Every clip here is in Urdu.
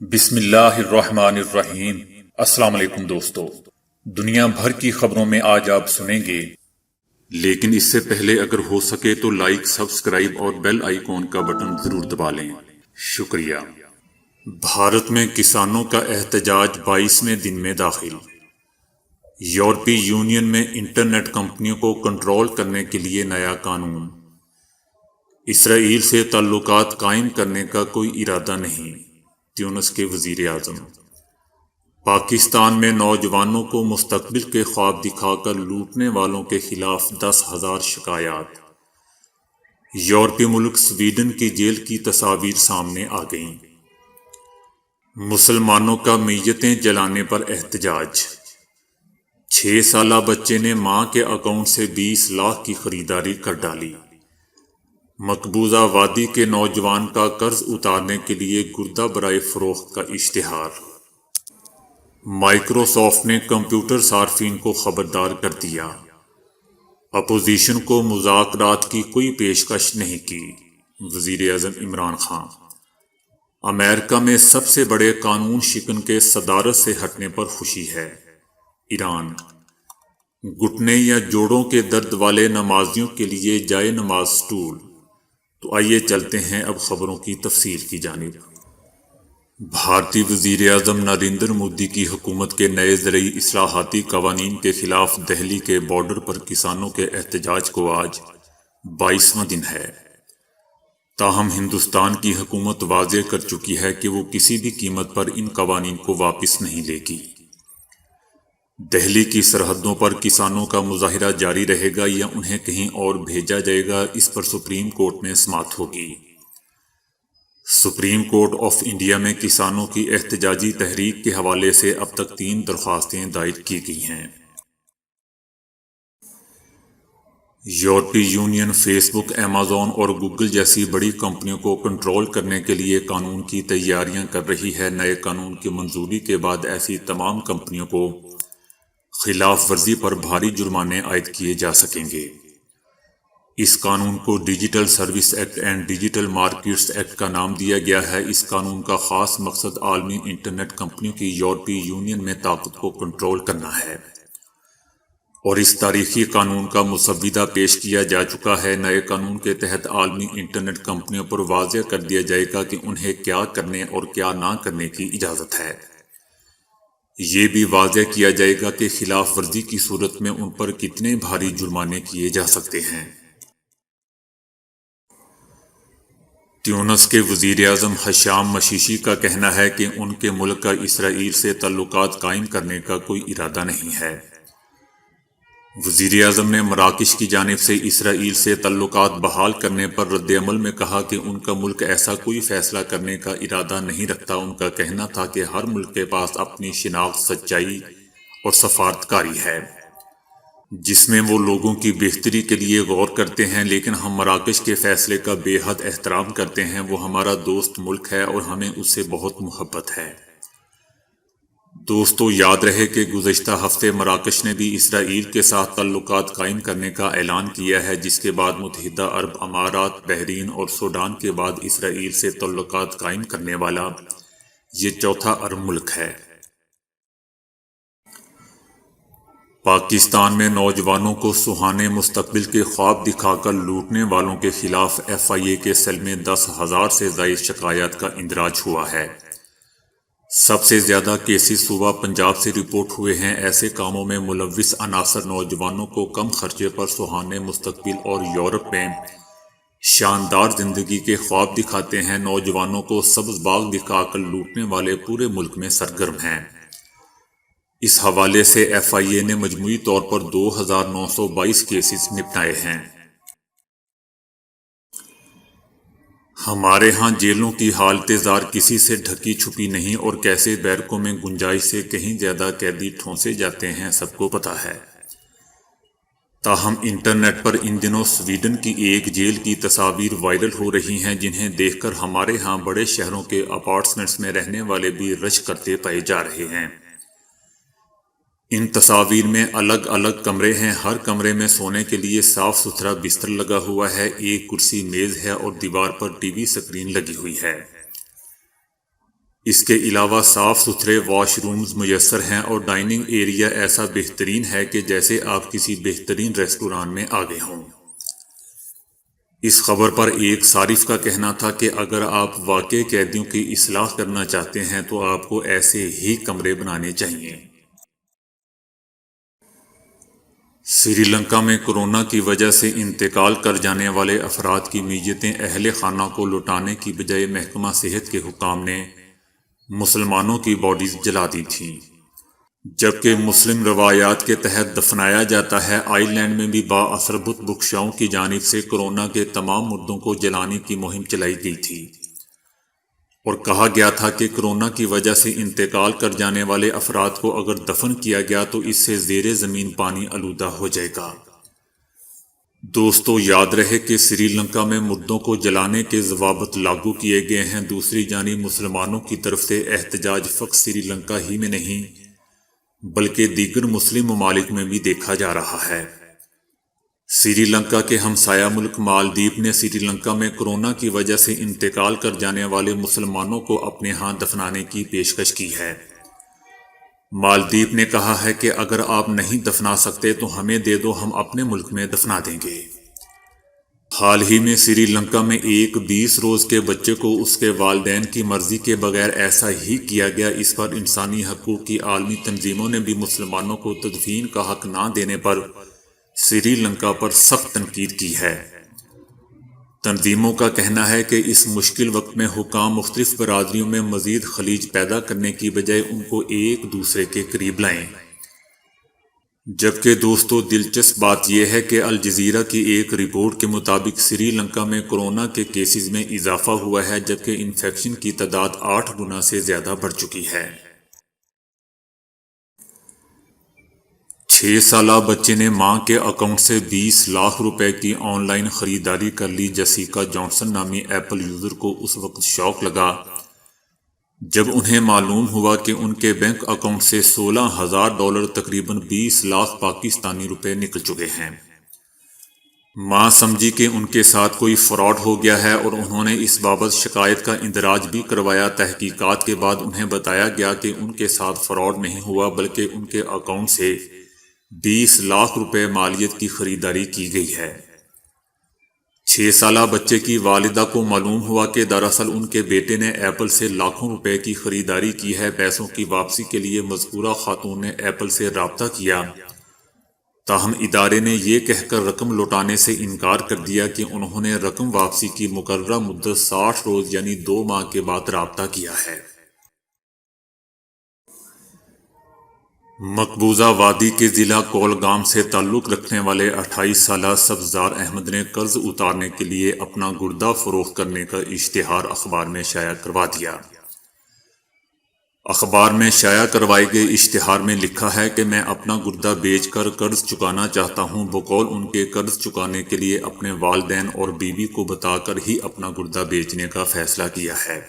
بسم اللہ الرحمن الرحیم۔ السلام علیکم دوستو، دنیا بھر کی خبروں میں آج آپ سنیں گے، لیکن اس سے پہلے اگر ہو سکے تو لائک، سبسکرائب اور بیل آئیکن کا بٹن ضرور دبا لیں۔ شکریہ۔ بھارت میں کسانوں کا احتجاج 22ویں دن میں داخل۔ یورپی یونین میں انٹرنیٹ کمپنیوں کو کنٹرول کرنے کے لیے نیا قانون۔ اسرائیل سے تعلقات قائم کرنے کا کوئی ارادہ نہیں، تیونس کے وزیر اعظم۔ پاکستان میں نوجوانوں کو مستقبل کے خواب دکھا کر لوٹنے والوں کے خلاف 10,000 شکایات۔ یورپی ملک سویڈن کی جیل کی تصاویر سامنے آ گئیں۔ مسلمانوں کا میتیں جلانے پر احتجاج۔ 6 سالہ بچے نے ماں کے اکاؤنٹ سے 20 لاکھ کی خریداری کر ڈالی۔ مقبوضہ وادی کے نوجوان کا قرض اتارنے کے لیے گردہ برائے فروخت کا اشتہار۔ مائیکروسافٹ نے کمپیوٹر صارفین کو خبردار کر دیا، اپوزیشن کو مذاکرات کی کوئی پیشکش نہیں کی۔ وزیر اعظم عمران خان۔ امریکہ میں سب سے بڑے قانون شکن کے صدارت سے ہٹنے پر خوشی ہے۔ ایران۔ گھٹنے یا جوڑوں کے درد والے نمازیوں کے لیے جائے نماز سٹول۔ تو آئیے چلتے ہیں اب خبروں کی تفصیل کی جانب۔ بھارتی وزیر اعظم نریندر مودی کی حکومت کے نئے زرعی اصلاحاتی قوانین کے خلاف دہلی کے بارڈر پر کسانوں کے احتجاج کو آج 22واں دن ہے۔ تاہم ہندوستان کی حکومت واضح کر چکی ہے کہ وہ کسی بھی قیمت پر ان قوانین کو واپس نہیں لے گی۔ دہلی کی سرحدوں پر کسانوں کا مظاہرہ جاری رہے گا یا انہیں کہیں اور بھیجا جائے گا، اس پر سپریم کورٹ میں سماعت ہوگی۔ سپریم کورٹ آف انڈیا میں کسانوں کی احتجاجی تحریک کے حوالے سے اب تک 3 درخواستیں دائر کی گئی ہیں۔ یورپی یونین فیس بک، ایمیزون اور گوگل جیسی بڑی کمپنیوں کو کنٹرول کرنے کے لیے قانون کی تیاریاں کر رہی ہے۔ نئے قانون کی منظوری کے بعد ایسی تمام کمپنیوں کو خلاف ورزی پر بھاری جرمانے عائد کیے جا سکیں گے۔ اس قانون کو digital service act and digital markets act کا نام دیا گیا ہے۔ اس قانون کا خاص مقصد عالمی انٹرنیٹ کمپنیوں کی یورپی یونین میں طاقت کو کنٹرول کرنا ہے، اور اس تاریخی قانون کا مسودہ پیش کیا جا چکا ہے۔ نئے قانون کے تحت عالمی انٹرنیٹ کمپنیوں پر واضح کر دیا جائے گا کہ انہیں کیا کرنے اور کیا نہ کرنے کی اجازت ہے۔ یہ بھی واضح کیا جائے گا کہ خلاف ورزی کی صورت میں ان پر کتنے بھاری جرمانے کیے جا سکتے ہیں۔ تیونس کے وزیر اعظم حشام مشیشی کا کہنا ہے کہ ان کے ملک کا اسرائیل سے تعلقات قائم کرنے کا کوئی ارادہ نہیں ہے۔ وزیر اعظم نے مراکش کی جانب سے اسرائیل سے تعلقات بحال کرنے پر رد عمل میں کہا کہ ان کا ملک ایسا کوئی فیصلہ کرنے کا ارادہ نہیں رکھتا۔ ان کا کہنا تھا کہ ہر ملک کے پاس اپنی شناخت، سچائی اور سفارتکاری ہے، جس میں وہ لوگوں کی بہتری کے لیے غور کرتے ہیں، لیکن ہم مراکش کے فیصلے کا بے حد احترام کرتے ہیں۔ وہ ہمارا دوست ملک ہے اور ہمیں اس سے بہت محبت ہے۔ دوستو، یاد رہے کہ گزشتہ ہفتے مراکش نے بھی اسرائیل کے ساتھ تعلقات قائم کرنے کا اعلان کیا ہے، جس کے بعد متحدہ عرب امارات، بحرین اور سوڈان کے بعد اسرائیل سے تعلقات قائم کرنے والا یہ چوتھا عرب ملک ہے۔ پاکستان میں نوجوانوں کو سہانے مستقبل کے خواب دکھا کر لوٹنے والوں کے خلاف FIA کے سیل میں 10,000 سے زائد شکایات کا اندراج ہوا ہے۔ سب سے زیادہ کیسز صوبہ پنجاب سے رپورٹ ہوئے ہیں۔ ایسے کاموں میں ملوث عناصر نوجوانوں کو کم خرچے پر سہانے مستقبل اور یورپ میں شاندار زندگی کے خواب دکھاتے ہیں۔ نوجوانوں کو سبز باغ دکھا کر لوٹنے والے پورے ملک میں سرگرم ہیں۔ اس حوالے سے FIA نے مجموعی طور پر 2,922 کیسز نپٹائے ہیں۔ ہمارے ہاں جیلوں کی حالت زار کسی سے ڈھکی چھپی نہیں، اور کیسے بیرکوں میں گنجائش سے کہیں زیادہ قیدی ٹھونسے جاتے ہیں، سب کو پتہ ہے۔ تاہم انٹرنیٹ پر ان دنوں سویڈن کی ایک جیل کی تصاویر وائرل ہو رہی ہیں، جنہیں دیکھ کر ہمارے ہاں بڑے شہروں کے اپارٹمنٹس میں رہنے والے بھی رش کرتے پائے جا رہے ہیں۔ ان تصاویر میں الگ الگ کمرے ہیں۔ ہر کمرے میں سونے کے لیے صاف ستھرا بستر لگا ہوا ہے، ایک کرسی میز ہے اور دیوار پر TV اسکرین لگی ہوئی ہے۔ اس کے علاوہ صاف ستھرے واش رومز میسر ہیں اور ڈائننگ ایریا ایسا بہترین ہے کہ جیسے آپ کسی بہترین ریسٹوران میں آ گئے ہوں۔ اس خبر پر ایک صارف کا کہنا تھا کہ اگر آپ واقعی قیدیوں کی اصلاح کرنا چاہتے ہیں تو آپ کو ایسے ہی کمرے بنانے چاہیے۔ سری لنکا میں کورونا کی وجہ سے انتقال کر جانے والے افراد کی میتیں اہل خانہ کو لوٹانے کی بجائے محکمہ صحت کے حکام نے مسلمانوں کی باڈیز جلا دی تھیں، جبکہ مسلم روایات کے تحت دفنایا جاتا ہے۔ آئی لینڈ میں بھی بااثر بت بخشاؤں کی جانب سے کورونا کے تمام مردوں کو جلانے کی مہم چلائی گئی تھی اور کہا گیا تھا کہ کورونا کی وجہ سے انتقال کر جانے والے افراد کو اگر دفن کیا گیا تو اس سے زیر زمین پانی آلودہ ہو جائے گا۔ دوستو، یاد رہے کہ سری لنکا میں مردوں کو جلانے کے ضوابط لاگو کیے گئے ہیں۔ دوسری جانب مسلمانوں کی طرف سے احتجاج فقط سری لنکا ہی میں نہیں بلکہ دیگر مسلم ممالک میں بھی دیکھا جا رہا ہے۔ سری لنکا کے ہمسایہ ملک مالدیپ نے سری لنکا میں کورونا کی وجہ سے انتقال کر جانے والے مسلمانوں کو اپنے ہاں دفنانے کی پیشکش کی ہے۔ مالدیپ نے کہا ہے کہ اگر آپ نہیں دفنا سکتے تو ہمیں دے دو، ہم اپنے ملک میں دفنا دیں گے۔ حال ہی میں سری لنکا میں ایک 20 روز کے بچے کو اس کے والدین کی مرضی کے بغیر ایسا ہی کیا گیا۔ اس پر انسانی حقوق کی عالمی تنظیموں نے بھی مسلمانوں کو تدفین کا حق نہ دینے پر سری لنکا پر سخت تنقید کی ہے۔ تنظیموں کا کہنا ہے کہ اس مشکل وقت میں حکام مختلف برادریوں میں مزید خلیج پیدا کرنے کی بجائے ان کو ایک دوسرے کے قریب لائیں۔ جبکہ دوستو، دلچسپ بات یہ ہے کہ الجزیرہ کی ایک رپورٹ کے مطابق سری لنکا میں کورونا کے کیسز میں اضافہ ہوا ہے، جبکہ انفیکشن کی تعداد 8 گنا سے زیادہ بڑھ چکی ہے۔ 6 سالہ بچے نے ماں کے اکاؤنٹ سے 20 لاکھ روپے کی آن لائن خریداری کر لی۔ جیسیکا جانسن نامی ایپل یوزر کو اس وقت شوق لگا جب انہیں معلوم ہوا کہ ان کے بینک اکاؤنٹ سے $16,000 تقریباً 20 لاکھ پاکستانی روپے نکل چکے ہیں۔ ماں سمجھی کہ ان کے ساتھ کوئی فراڈ ہو گیا ہے اور انہوں نے اس بابت شکایت کا اندراج بھی کروایا۔ تحقیقات کے بعد انہیں بتایا گیا کہ ان کے ساتھ فراڈ نہیں ہوا بلکہ ان کے اکاؤنٹ سے 20 لاکھ روپے مالیت کی خریداری کی گئی ہے۔ 6 سالہ بچے کی والدہ کو معلوم ہوا کہ دراصل ان کے بیٹے نے ایپل سے لاکھوں روپے کی خریداری کی ہے۔ پیسوں کی واپسی کے لیے مذکورہ خاتون نے ایپل سے رابطہ کیا، تاہم ادارے نے یہ کہہ کر رقم لوٹانے سے انکار کر دیا کہ انہوں نے رقم واپسی کی مقررہ مدت 60 روز یعنی 2 ماہ کے بعد رابطہ کیا ہے۔ مقبوضہ وادی کے ضلع کولگام سے تعلق رکھنے والے 28 سالہ سبزار احمد نے قرض اتارنے کے لیے اپنا گردہ فروخت کرنے کا اشتہار اخبار میں شائع کروا دیا۔ اخبار میں شائع کروائے گئے اشتہار میں لکھا ہے کہ میں اپنا گردہ بیچ کر قرض چکانا چاہتا ہوں۔ بقول ان کے قرض چکانے کے لیے اپنے والدین اور بیوی کو بتا کر ہی اپنا گردہ بیچنے کا فیصلہ کیا ہے۔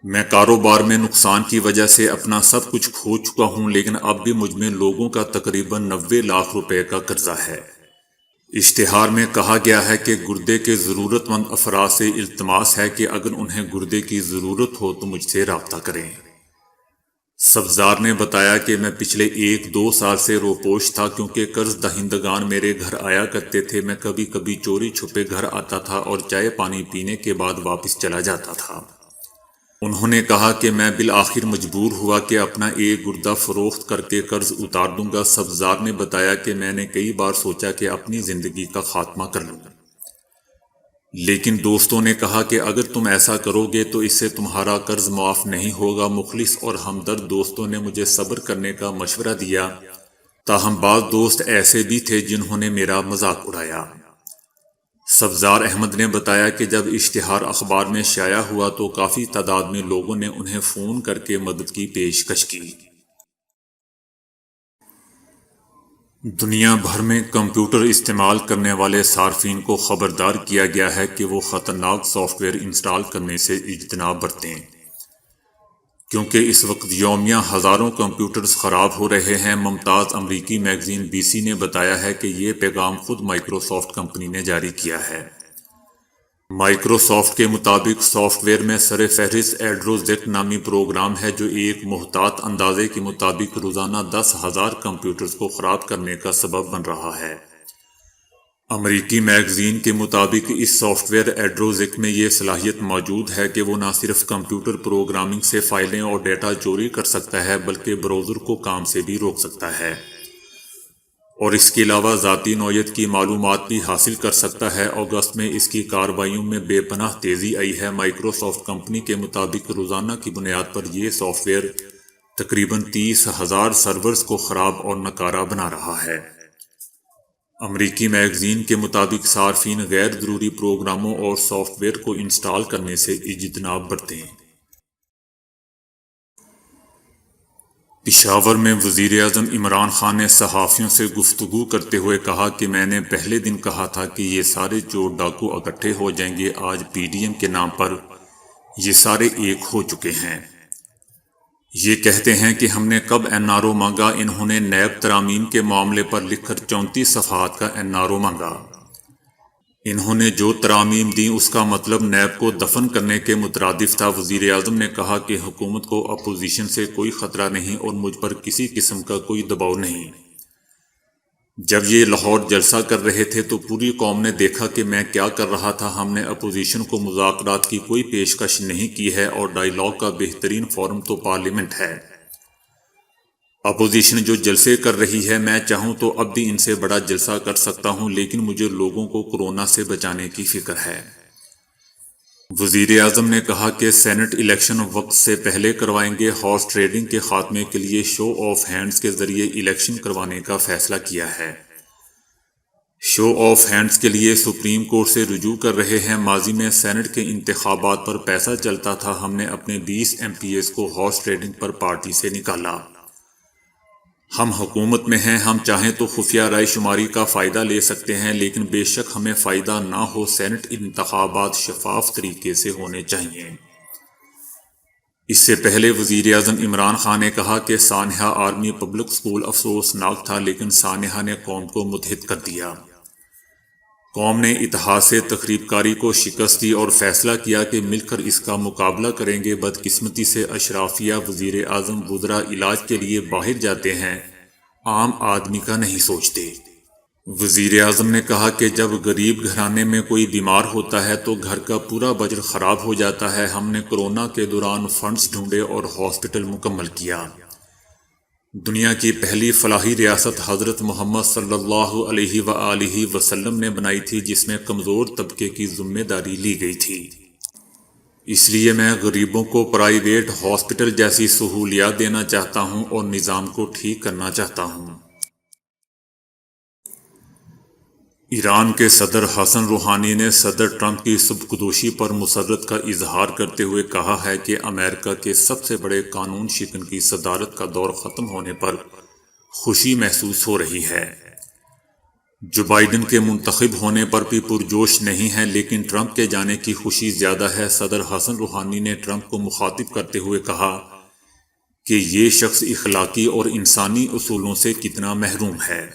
میں کاروبار میں نقصان کی وجہ سے اپنا سب کچھ کھو چکا ہوں، لیکن اب بھی مجھ میں لوگوں کا تقریباً 90 لاکھ روپے کا قرضہ ہے۔ اشتہار میں کہا گیا ہے کہ گردے کے ضرورت مند افراد سے التماس ہے کہ اگر انہیں گردے کی ضرورت ہو تو مجھ سے رابطہ کریں۔ سبزار نے بتایا کہ میں پچھلے 1-2 سال سے روپوش تھا کیونکہ قرض دہندگان میرے گھر آیا کرتے تھے۔ میں کبھی کبھی چوری چھپے گھر آتا تھا اور چائے پانی پینے کے بعد واپس چلا جاتا تھا۔ انہوں نے کہا کہ میں بالآخر مجبور ہوا کہ اپنا ایک گردہ فروخت کر کے قرض اتار دوں گا۔ سبزار نے بتایا کہ میں نے کئی بار سوچا کہ اپنی زندگی کا خاتمہ کر لوں، لیکن دوستوں نے کہا کہ اگر تم ایسا کرو گے تو اس سے تمہارا قرض معاف نہیں ہوگا۔ مخلص اور ہمدرد دوستوں نے مجھے صبر کرنے کا مشورہ دیا، تاہم بعض دوست ایسے بھی تھے جنہوں نے میرا مذاق اڑایا۔ سبزار احمد نے بتایا کہ جب اشتہار اخبار میں شائع ہوا تو کافی تعداد میں لوگوں نے انہیں فون کر کے مدد کی پیشکش کی۔ دنیا بھر میں کمپیوٹر استعمال کرنے والے صارفین کو خبردار کیا گیا ہے کہ وہ خطرناک سافٹ ویئر انسٹال کرنے سے اجتناب برتیں، کیونکہ اس وقت یومیہ ہزاروں کمپیوٹرز خراب ہو رہے ہیں۔ ممتاز امریکی میگزین BBC نے بتایا ہے کہ یہ پیغام خود مائیکروسافٹ کمپنی نے جاری کیا ہے۔ مائکروسافٹ کے مطابق سافٹ ویئر میں سر فہرست ایڈروزیک نامی پروگرام ہے جو ایک محتاط اندازے کے مطابق روزانہ 10,000 کمپیوٹرز کو خراب کرنے کا سبب بن رہا ہے۔ امریکی میگزین کے مطابق اس سافٹ ویئر ایڈروزیک میں یہ صلاحیت موجود ہے کہ وہ نہ صرف کمپیوٹر پروگرامنگ سے فائلیں اور ڈیٹا چوری کر سکتا ہے بلکہ براؤزر کو کام سے بھی روک سکتا ہے، اور اس کے علاوہ ذاتی نوعیت کی معلومات بھی حاصل کر سکتا ہے۔ اگست میں اس کی کارروائیوں میں بے پناہ تیزی آئی ہے۔ مائکروسافٹ کمپنی کے مطابق روزانہ کی بنیاد پر یہ سافٹ ویئر تقریباً 30,000 سرورز کو خراب اور ناکارہ بنا رہا ہے۔ امریکی میگزین کے مطابق صارفین غیر ضروری پروگراموں اور سافٹ ویئر کو انسٹال کرنے سے اجتناب برتیں۔ پشاور میں وزیر اعظم عمران خان نے صحافیوں سے گفتگو کرتے ہوئے کہا کہ میں نے پہلے دن کہا تھا کہ یہ سارے چور ڈاکو اکٹھے ہو جائیں گے، آج پی ڈی ایم کے نام پر یہ سارے ایک ہو چکے ہیں۔ یہ کہتے ہیں کہ ہم نے کب این آر او مانگا، انہوں نے نیب ترامیم کے معاملے پر لکھ کر 34 صفحات کا این آر او مانگا۔ انہوں نے جو ترامیم دیں اس کا مطلب نیب کو دفن کرنے کے مترادف تھا۔ وزیر اعظم نے کہا کہ حکومت کو اپوزیشن سے کوئی خطرہ نہیں اور مجھ پر کسی قسم کا کوئی دباؤ نہیں۔ جب یہ لاہور جلسہ کر رہے تھے تو پوری قوم نے دیکھا کہ میں کیا کر رہا تھا۔ ہم نے اپوزیشن کو مذاکرات کی کوئی پیشکش نہیں کی ہے اور ڈائیلاگ کا بہترین فورم تو پارلیمنٹ ہے۔ اپوزیشن جو جلسے کر رہی ہے، میں چاہوں تو اب بھی ان سے بڑا جلسہ کر سکتا ہوں، لیکن مجھے لوگوں کو کورونا سے بچانے کی فکر ہے۔ وزیر اعظم نے کہا کہ سینٹ الیکشن وقت سے پہلے کروائیں گے۔ ہارس ٹریڈنگ کے خاتمے کے لیے شو آف ہینڈز کے ذریعے الیکشن کروانے کا فیصلہ کیا ہے۔ شو آف ہینڈز کے لیے سپریم کورٹ سے رجوع کر رہے ہیں۔ ماضی میں سینٹ کے انتخابات پر پیسہ چلتا تھا، ہم نے اپنے 20 ایم پی ایز کو ہارس ٹریڈنگ پر پارٹی سے نکالا۔ ہم حکومت میں ہیں، ہم چاہیں تو خفیہ رائے شماری کا فائدہ لے سکتے ہیں، لیکن بے شک ہمیں فائدہ نہ ہو۔ سینٹ انتخابات شفاف طریقے سے ہونے چاہیے۔ اس سے پہلے وزیر اعظم عمران خان نے کہا کہ سانحہ آرمی پبلک اسکول افسوسناک تھا، لیکن سانحہ نے قوم کو متحد کر دیا۔ قوم نے اتحاد سے تخریب کاری کو شکست دی اور فیصلہ کیا کہ مل کر اس کا مقابلہ کریں گے۔ بدقسمتی سے اشرافیہ وزیر اعظم وزراء علاج کے لیے باہر جاتے ہیں، عام آدمی کا نہیں سوچتے۔ وزیر اعظم نے کہا کہ جب غریب گھرانے میں کوئی بیمار ہوتا ہے تو گھر کا پورا بجٹ خراب ہو جاتا ہے۔ ہم نے کورونا کے دوران فنڈز ڈھونڈے اور ہاسپٹل مکمل کیا۔ دنیا کی پہلی فلاحی ریاست حضرت محمد صلی اللہ علیہ وآلہ وسلم نے بنائی تھی، جس میں کمزور طبقے کی ذمہ داری لی گئی تھی۔ اس لیے میں غریبوں کو پرائیویٹ ہاسپٹل جیسی سہولیات دینا چاہتا ہوں اور نظام کو ٹھیک کرنا چاہتا ہوں۔ ایران کے صدر حسن روحانی نے صدر ٹرمپ کی سبکدوشی پر مسرت کا اظہار کرتے ہوئے کہا ہے کہ امریکہ کے سب سے بڑے قانون شکن کی صدارت کا دور ختم ہونے پر خوشی محسوس ہو رہی ہے۔ جو بائیڈن کے منتخب ہونے پر بھی پرجوش نہیں ہیں، لیکن ٹرمپ کے جانے کی خوشی زیادہ ہے۔ صدر حسن روحانی نے ٹرمپ کو مخاطب کرتے ہوئے کہا کہ یہ شخص اخلاقی اور انسانی اصولوں سے کتنا محروم ہے،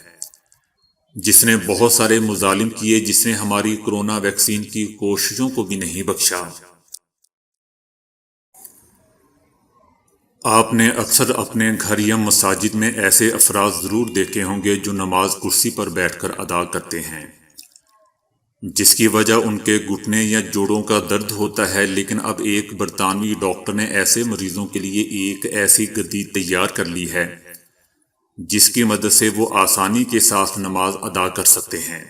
جس نے بہت سارے مظالم کیے، جس نے ہماری کورونا ویکسین کی کوششوں کو بھی نہیں بخشا۔ آپ نے اکثر اپنے گھر یا مساجد میں ایسے افراد ضرور دیکھے ہوں گے جو نماز کرسی پر بیٹھ کر ادا کرتے ہیں، جس کی وجہ ان کے گھٹنے یا جوڑوں کا درد ہوتا ہے، لیکن اب ایک برطانوی ڈاکٹر نے ایسے مریضوں کے لیے ایک ایسی گدی تیار کر لی ہے جس کی مدد سے وہ آسانی کے ساتھ نماز ادا کر سکتے ہیں۔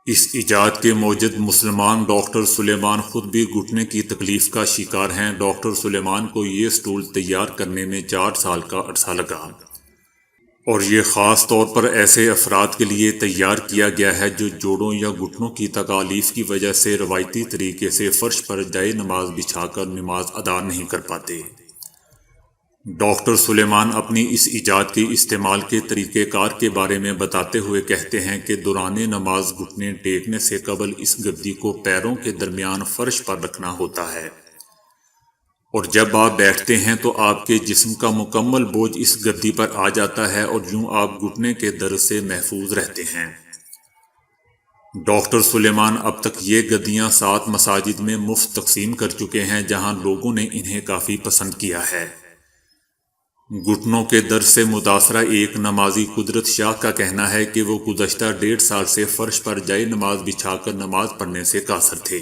اس ایجاد کے موجد مسلمان ڈاکٹر سلیمان خود بھی گھٹنے کی تکلیف کا شکار ہیں۔ ڈاکٹر سلیمان کو یہ سٹول تیار کرنے میں 4 سال کا عرصہ لگا، اور یہ خاص طور پر ایسے افراد کے لیے تیار کیا گیا ہے جو جوڑوں یا گھٹنوں کی تکالیف کی وجہ سے روایتی طریقے سے فرش پر جائے نماز بچھا کر نماز ادا نہیں کر پاتے۔ ڈاکٹر سلیمان اپنی اس ایجاد کے استعمال کے طریقہ کار کے بارے میں بتاتے ہوئے کہتے ہیں کہ دوران نماز گھٹنے ٹیکنے سے قبل اس گدی کو پیروں کے درمیان فرش پر رکھنا ہوتا ہے، اور جب آپ بیٹھتے ہیں تو آپ کے جسم کا مکمل بوجھ اس گدی پر آ جاتا ہے اور یوں آپ گھٹنے کے درد سے محفوظ رہتے ہیں۔ ڈاکٹر سلیمان اب تک یہ گدیاں 7 مساجد میں مفت تقسیم کر چکے ہیں جہاں لوگوں نے انہیں کافی پسند کیا ہے۔ گھٹنوں کے درد سے متاثرہ ایک نمازی قدرت شاہ کا کہنا ہے کہ وہ گزشتہ 1.5 سال سے فرش پر جائے نماز بچھا کر نماز پڑھنے سے قاصر تھے،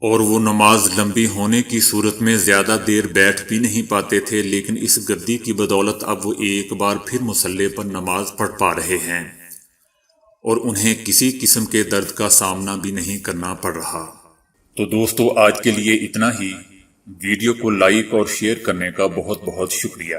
اور وہ نماز لمبی ہونے کی صورت میں زیادہ دیر بیٹھ بھی نہیں پاتے تھے، لیکن اس گدی کی بدولت اب وہ ایک بار پھر مصلی پر نماز پڑھ پا رہے ہیں اور انہیں کسی قسم کے درد کا سامنا بھی نہیں کرنا پڑ رہا۔ تو دوستو، آج کے لیے اتنا ہی۔ ویڈیو کو لائک اور شیئر کرنے کا بہت بہت شکریہ۔